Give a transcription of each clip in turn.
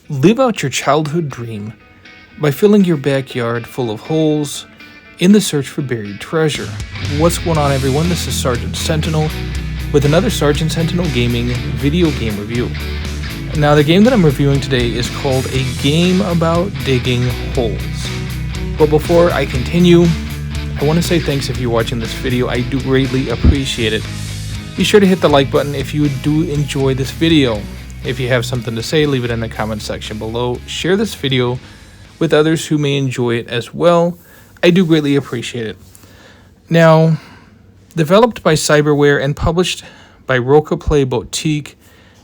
Live out your childhood dream by filling your backyard full of holes in the search for buried treasure. What's going on, everyone? This is Sergeant Sentinel with another Sergeant Sentinel Gaming video game review. Now, the game that I'm reviewing today is called A Game About Digging Holes. But before I continue, I want to say thanks if you're watching this video. I do greatly appreciate it. Be sure to hit the like button if you do enjoy this video. If you have something to say, leave it in the comment section below. Share this video with others who may enjoy it as well. I do greatly appreciate it. Now, developed by Cyberware and published by Rokaplay, Botique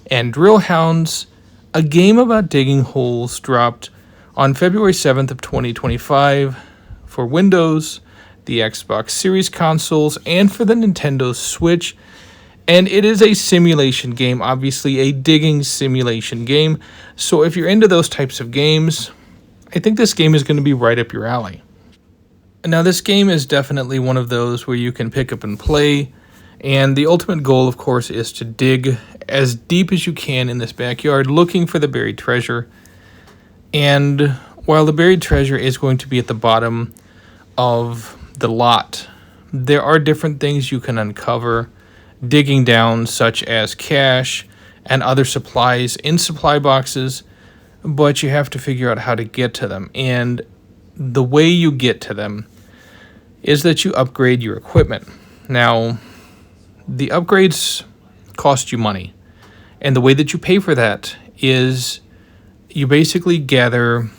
and Drillhounds, A Game About Digging Holes dropped on February 7th of 2025 for Windows, the Xbox Series consoles, and for the Nintendo Switch. And it is a simulation game, obviously a digging simulation game. So if you're into those types of games, I think this game is going to be right up your alley. Now, this game is definitely one of those where you can pick up and play. And the ultimate goal, of course, is to dig as deep as you can in this backyard, looking for the buried treasure. And while the buried treasure is going to be at the bottom of the lot, there are different things you can uncover digging down, such as cash and other supplies in supply boxes, but you have to figure out how to get to them. And the way you get to them is that you upgrade your equipment. Now, the upgrades cost you money, and the way that you pay for that is you basically gather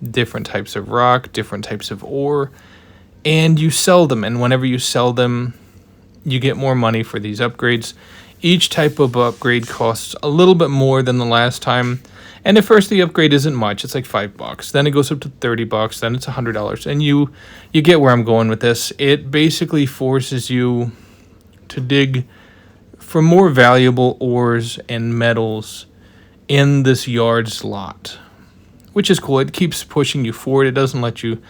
different types of rock, different types of ore, and you sell them. And whenever you sell them, you get more money for these upgrades. Each type of upgrade costs a little bit more than the last time. And at first the upgrade isn't much. It's like $5. Then it goes up to $30. Then it's $100. And you get where I'm going with this. It basically forces you to dig for more valuable ores and metals in this yard slot, which is cool. It keeps pushing you forward. It doesn't let you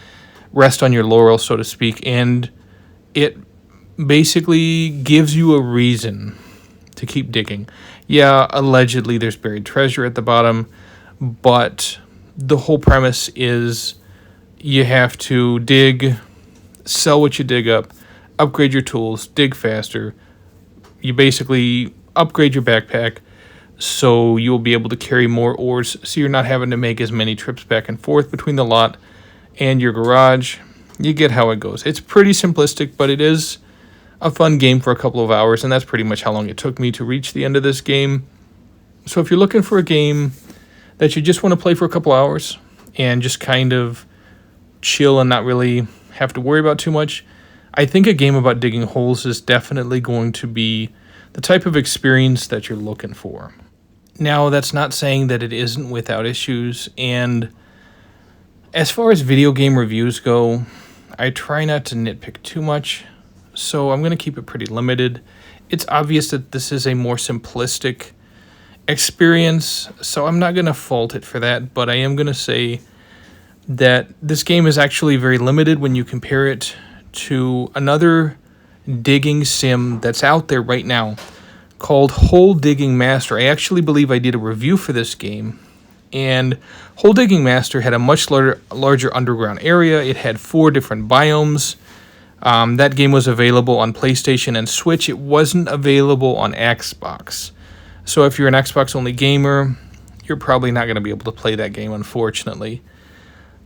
rest on your laurels, so to speak. And it basically gives you a reason to keep digging. Yeah, allegedly there's buried treasure at the bottom, but the whole premise is you have to dig, sell what you dig up, upgrade your tools, dig faster. You basically upgrade your backpack so you'll be able to carry more ores, so you're not having to make as many trips back and forth between the lot and your garage. You get how it goes. It's pretty simplistic, but it is a fun game for a couple of hours, and that's pretty much how long it took me to reach the end of this game. So if you're looking for a game that you just want to play for a couple hours and just kind of chill and not really have to worry about too much, I think A Game About Digging Holes is definitely going to be the type of experience that you're looking for. Now, that's not saying that it isn't without issues, and as far as video game reviews go, I try not to nitpick too much, so I'm going to keep it pretty limited. It's obvious that this is a more simplistic experience, so I'm not going to fault it for that, but I am going to say that this game is actually very limited when you compare it to another digging sim that's out there right now called Hole Digging Master. I actually believe I did a review for this game, and Hole Digging Master had a much larger underground area. It had 4 different biomes. That game was available on PlayStation and Switch. It wasn't available on Xbox. So if you're an Xbox-only gamer, you're probably not going to be able to play that game, unfortunately.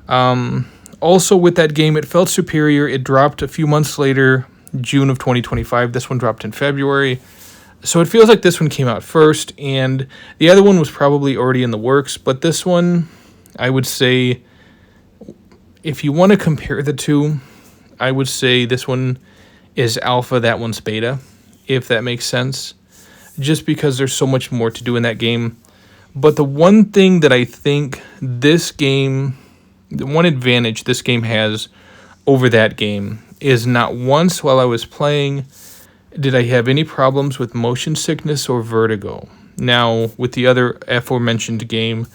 Also, with that game, it felt superior. It dropped a few months later, June of 2025. This one dropped in February. So it feels like this one came out first, and the other one was probably already in the works. But this one, I would say, if you want to compare the two, I would say this one is alpha, that one's beta, if that makes sense, just because there's so much more to do in that game. But the one thing that I think this game, the one advantage this game has over that game is not once while I was playing did I have any problems with motion sickness or vertigo. Now, with the other aforementioned game,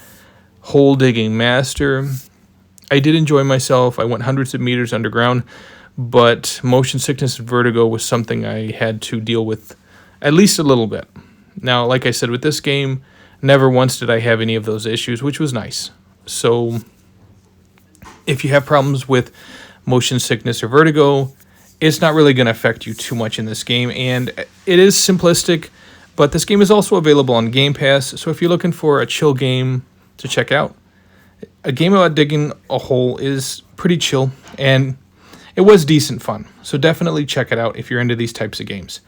Hole Digging Master, I did enjoy myself. I went hundreds of meters underground, but motion sickness and vertigo was something I had to deal with at least a little bit. Now, like I said, with this game, Never once did I have any of those issues, which was nice. So if you have problems with motion sickness or vertigo, it's not really going to affect you too much in this game. And it is simplistic, but this game is also available on Game Pass. So if you're looking for a chill game to check out, a game about digging a hole is pretty chill, and it was decent fun. So definitely check it out if you're into these types of games.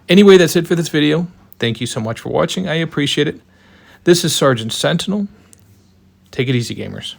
Anyway, that's it for this video. Thank you so much for watching. I appreciate it. This is Sergeant Sentinel. Take it easy, gamers.